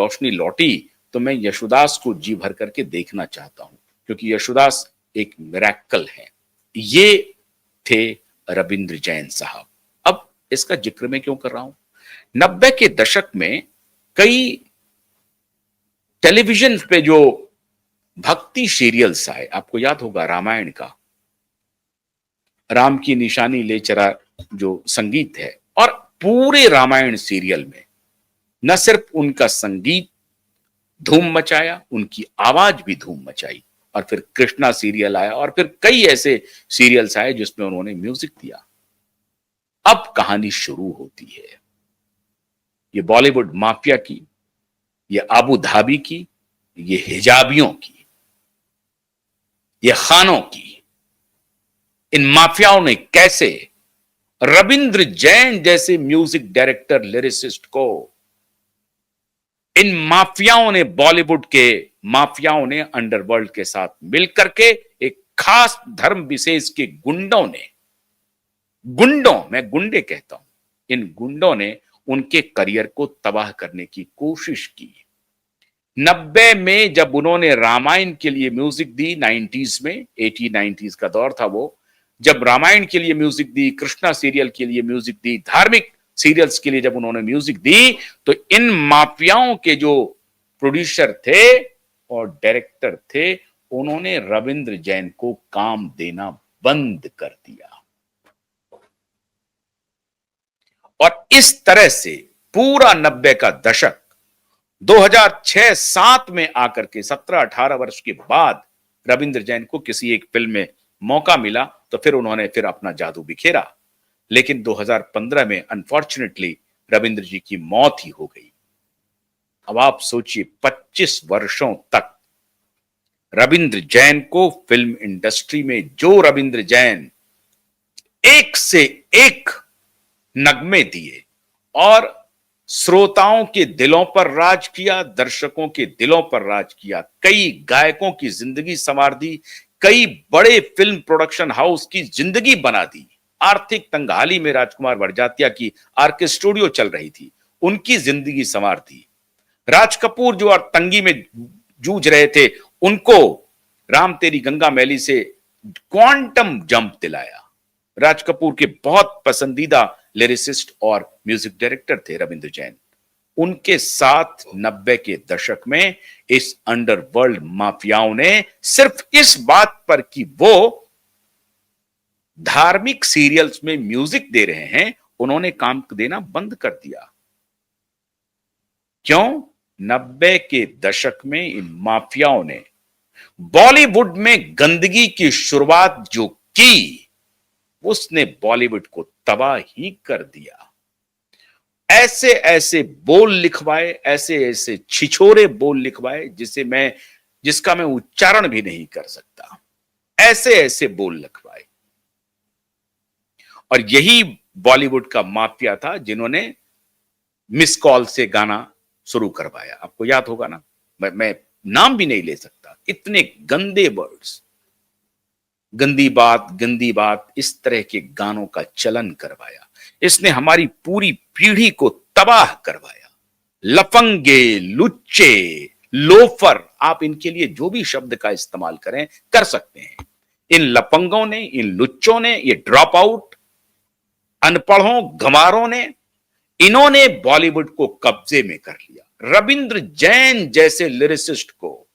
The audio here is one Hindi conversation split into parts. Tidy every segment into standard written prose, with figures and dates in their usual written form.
रोशनी लौटी तो मैं यशुदास को जी भर करके देखना चाहता हूं, क्योंकि यशुदास एक मिरेकल है। ये थे रविंद्र जैन साहब। अब इसका जिक्र मैं क्यों कर रहा हूं? 90 के दशक में कई टेलीविजन पे जो भक्ति सीरियल्स आए, आपको याद होगा रामायण का, राम की निशानी ले चला जो संगीत है, और पूरे रामायण सीरियल में न सिर्फ उनका संगीत धूम मचाया, उनकी आवाज भी धूम मचाई। और फिर कृष्णा सीरियल आया और फिर कई ऐसे सीरियल्स आए जिसमें उन्होंने म्यूजिक दिया। अब कहानी शुरू होती है, ये बॉलीवुड माफिया की, ये आबू धाबी की, ये हिजाबियों की, ये खानों की। इन माफियाओं ने कैसे रविंद्र जैन जैसे म्यूजिक डायरेक्टर लिरिसिस्ट को, इन माफियाओं ने, बॉलीवुड के माफियाओं ने अंडरवर्ल्ड के साथ मिलकर के एक खास धर्म विशेष के मैं गुंडे कहता हूं, इन गुंडों ने उनके करियर को तबाह करने की कोशिश की। 90 में जब उन्होंने रामायण के लिए म्यूजिक दी, 90s में, 80-90s का दौर था वो, जब रामायण के लिए म्यूजिक दी, कृष्णा सीरियल के लिए म्यूजिक दी, धार्मिक सीरियल्स के लिए जब उन्होंने म्यूजिक दी, तो इन माफियाओं के जो प्रोड्यूसर थे और डायरेक्टर थे, उन्होंने रविंद्र जैन को काम देना बंद कर दिया। और इस तरह से पूरा 90 का दशक 2006-07 में आकर के 17-18 वर्ष के बाद रविंद्र जैन को किसी एक फिल्म में मौका मिला, तो फिर उन्होंने फिर अपना जादू बिखेरा। लेकिन 2015 में अनफॉर्चुनेटली रविंद्र जी की मौत ही हो गई। अब आप सोचिए, 25 वर्षों तक रविंद्र जैन को फिल्म इंडस्ट्री में, जो रविंद्र जैन एक से एक नगमे दिए और श्रोताओं के दिलों पर राज किया, दर्शकों के दिलों पर राज किया, कई गायकों की जिंदगी संवार दी, कई बड़े फिल्म प्रोडक्शन हाउस की जिंदगी बना दी। आर्थिक तंगहाली में राजकुमार वड़जात्या की आरके स्टूडियो चल रही थी, उनकी जिंदगी संवार दी। राज कपूर जो और तंगी में जूझ रहे थे, उनको राम तेरी गंगा मैली से क्वांटम जंप दिलाया। राज कपूर के बहुत पसंदीदा लिरिसिस्ट और म्यूजिक डायरेक्टर थे रविंद्र जैन। उनके साथ 90 के दशक में इस अंडरवर्ल्ड माफियाओं ने सिर्फ इस बात पर कि वो धार्मिक सीरियल्स में म्यूजिक दे रहे हैं, उन्होंने काम देना बंद कर दिया। क्यों? 90 के दशक में इन माफियाओं ने बॉलीवुड में गंदगी की शुरुआत जो की, उसने बॉलीवुड को तबाह ही कर दिया। ऐसे ऐसे बोल लिखवाए, ऐसे ऐसे छिछोरे बोल लिखवाए जिसका मैं उच्चारण भी नहीं कर सकता। ऐसे ऐसे बोल लिखवाए। और यही बॉलीवुड का माफिया था जिन्होंने मिस कॉल से गाना शुरू करवाया। आपको याद होगा ना, मैं नाम भी नहीं ले सकता, इतने गंदे वर्ड्स, गंदी बात, इस तरह के गानों का चलन करवाया। इसने हमारी पूरी पीढ़ी को तबाह करवाया। लफंगे, लुच्चे, लोफर, आप इनके लिए जो भी शब्द का इस्तेमाल करें कर सकते हैं। इन लफंगों ने, इन लुच्चों ने, ये ड्रॉप आउट अनपढ़ों, गंवारों ने, इन्होंने बॉलीवुड को कब्जे में कर लिया। रविंद्र जैन जैसे लिरिसिस्ट को,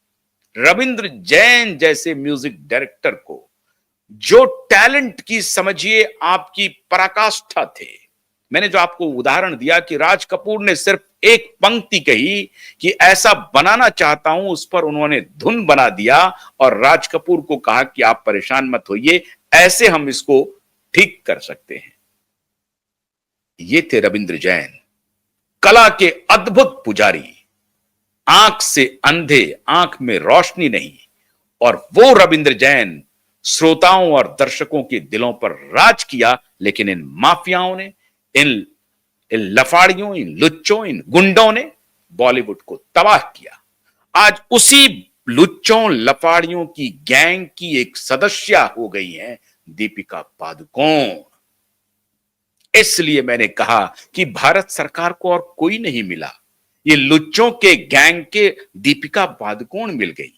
रविंद्र जैन जैसे म्यूजिक डायरेक्टर को, जो टैलेंट की समझिए आपकी पराकाष्ठा थे। मैंने जो आपको उदाहरण दिया कि राज कपूर ने सिर्फ एक पंक्ति कही कि ऐसा बनाना चाहता हूं, उस पर उन्होंने धुन बना दिया और राज कपूर को कहा कि आप परेशान मत होइए, ऐसे हम इसको ठीक कर सकते हैं। ये थे रविंद्र जैन, कला के अद्भुत पुजारी, आंख से अंधे, आंख में रोशनी नहीं। और वो रविंद्र जैन श्रोताओं और दर्शकों के दिलों पर राज किया। लेकिन इन माफियाओं ने, इन लफाड़ियों, इन लुच्चों, इन गुंडों ने बॉलीवुड को तबाह किया। आज उसी लुच्चों, लफाड़ियों की गैंग की एक सदस्य हो गई हैं दीपिका पादुकोण। इसलिए मैंने कहा कि भारत सरकार को और कोई नहीं मिला, ये लुच्चों के गैंग के दीपिका पादुकोण मिल गई,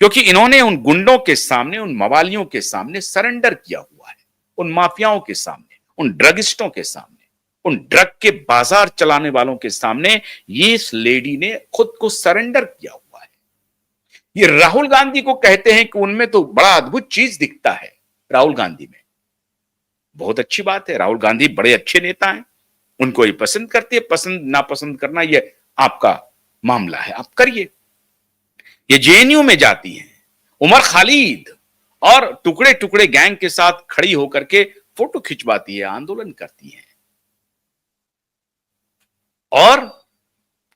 क्योंकि इन्होंने उन गुंडों के सामने, उन मवालियों के सामने सरेंडर किया हुआ है, उन माफियाओं के सामने, उन ड्रगिस्टों के सामने, उन ड्रग के बाजार चलाने वालों के सामने ये इस लेडी ने खुद को सरेंडर किया हुआ है। ये राहुल गांधी को कहते हैं कि उनमें तो बड़ा अद्भुत चीज दिखता है, राहुल गांधी में। बहुत अच्छी बात है, राहुल गांधी बड़े अच्छे नेता हैं, उनको ये पसंद करते हैं, पसंद नापसंद करना ये आपका मामला है, आप करिए। ये जेएनयू में जाती हैं, उमर खालिद और टुकड़े टुकड़े गैंग के साथ खड़ी होकर के फोटो खिंचवाती है, आंदोलन करती है, और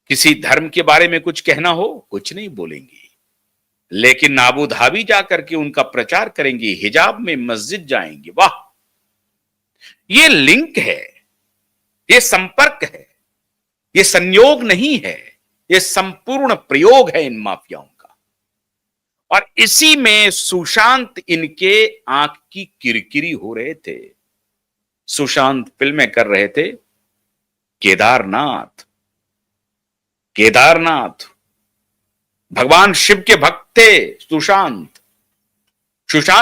किसी धर्म के बारे में कुछ कहना हो कुछ नहीं बोलेंगी, लेकिन अबू धाबी जाकर के उनका प्रचार करेंगी, हिजाब में मस्जिद जाएंगी। वाह, ये लिंक है, ये संपर्क है, ये संयोग नहीं है, ये संपूर्ण प्रयोग है इन माफियाओं का। और इसी में सुशांत इनके आंख की किरकिरी हो रहे थे। सुशांत फिल्में कर रहे थे, केदारनाथ, केदारनाथ भगवान शिव के भक्त थे। सुशांत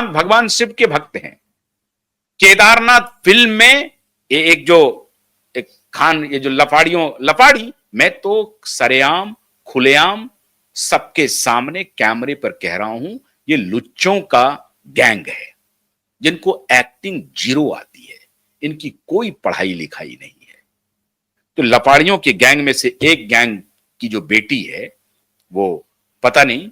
भगवान शिव के भक्त हैं। केदारनाथ फिल्म में ये एक खान, ये जो लफाड़ी, मैं तो सरेआम खुलेआम सबके सामने कैमरे पर कह रहा हूं, ये लुच्चों का गैंग है, जिनको एक्टिंग जीरो आती है, इनकी कोई पढ़ाई लिखाई नहीं है। तो लफाड़ियों के गैंग में से एक गैंग की जो बेटी है, वो पता नहीं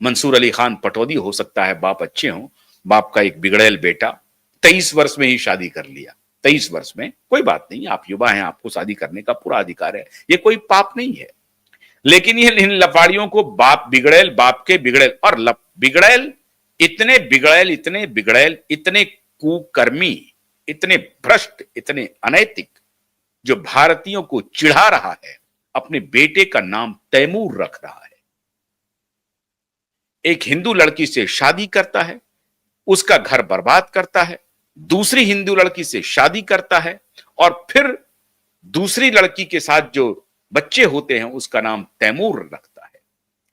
मंसूर अली खान पटौदी हो सकता है, बाप अच्छे हों, बाप का एक बिगड़ैल बेटा 23 वर्ष में ही शादी कर लिया। 23 वर्ष में, कोई बात नहीं, आप युवा हैं, आपको शादी करने का पूरा अधिकार है, ये कोई पाप नहीं है। लेकिन ये इन लफाड़ियों को बाप बिगड़ैल, बाप के बिगड़ैल, और बिगड़ैल, इतने बिगड़ैल, इतने बिगड़ैल, इतने कुकर्मी, इतने भ्रष्ट, इतने अनैतिक, जो भारतीयों को चिढ़ा रहा है, अपने बेटे का नाम तैमूर रख रहा है। एक हिंदू लड़की से शादी करता है, उसका घर बर्बाद करता है, दूसरी हिंदू लड़की से शादी करता है, और फिर दूसरी लड़की के साथ जो बच्चे होते हैं उसका नाम तैमूर रखता है।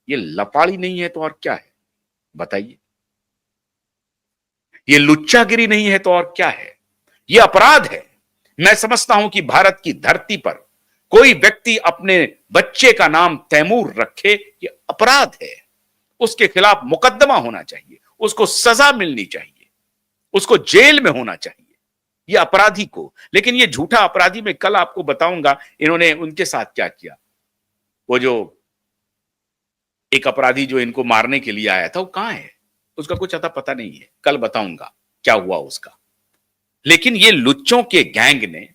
ये लपाड़ी नहीं है तो और क्या है, बताइए? ये लुच्चागिरी नहीं है तो और क्या है? ये अपराध है। मैं समझता हूं कि भारत की धरती पर कोई व्यक्ति अपने बच्चे का नाम तैमूर रखे, ये अपराध है। उसके खिलाफ मुकदमा होना चाहिए, उसको सजा मिलनी चाहिए, उसको जेल में होना चाहिए, ये अपराधी को। लेकिन ये झूठा अपराधी, मैं कल आपको बताऊंगा इन्होंने उनके साथ क्या किया। वो जो एक अपराधी जो इनको मारने के लिए आया था, वो कहां है, उसका कुछ अता पता नहीं है, कल बताऊंगा क्या हुआ उसका। लेकिन ये लुच्चों के गैंग ने,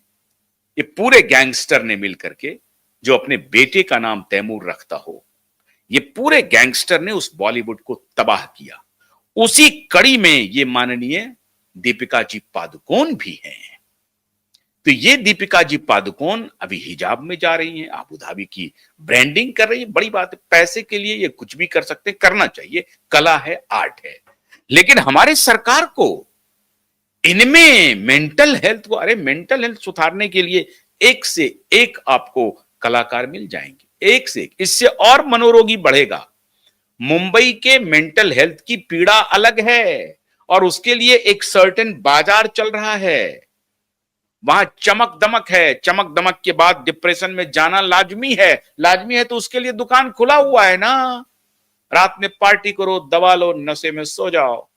ये पूरे गैंगस्टर ने मिलकर के, जो अपने बेटे का नाम तैमूर रखता हो, ये पूरे गैंगस्टर ने उस बॉलीवुड को तबाह किया। उसी कड़ी में ये माननीय दीपिका जी पादुकोण भी हैं। तो ये दीपिका जी पादुकोण अभी हिजाब में जा रही हैं, अबू धाबी की ब्रांडिंग कर रही है, बड़ी बात है। पैसे के लिए ये कुछ भी कर सकते, करना चाहिए, कला है, आर्ट है। लेकिन हमारे सरकार को इनमें मेंटल हेल्थ को, अरे मेंटल हेल्थ सुधारने के लिए एक से एक आपको कलाकार मिल जाएंगे, एक से एक, इससे और मनोरोगी बढ़ेगा। मुंबई के मेंटल हेल्थ की पीड़ा अलग है, और उसके लिए एक सर्टेन बाजार चल रहा है। वहां चमक दमक है, चमक दमक के बाद डिप्रेशन में जाना लाजमी है। लाजमी है तो उसके लिए दुकान खुला हुआ है ना। रात में पार्टी करो, दबा लो, नशे में सो जाओ।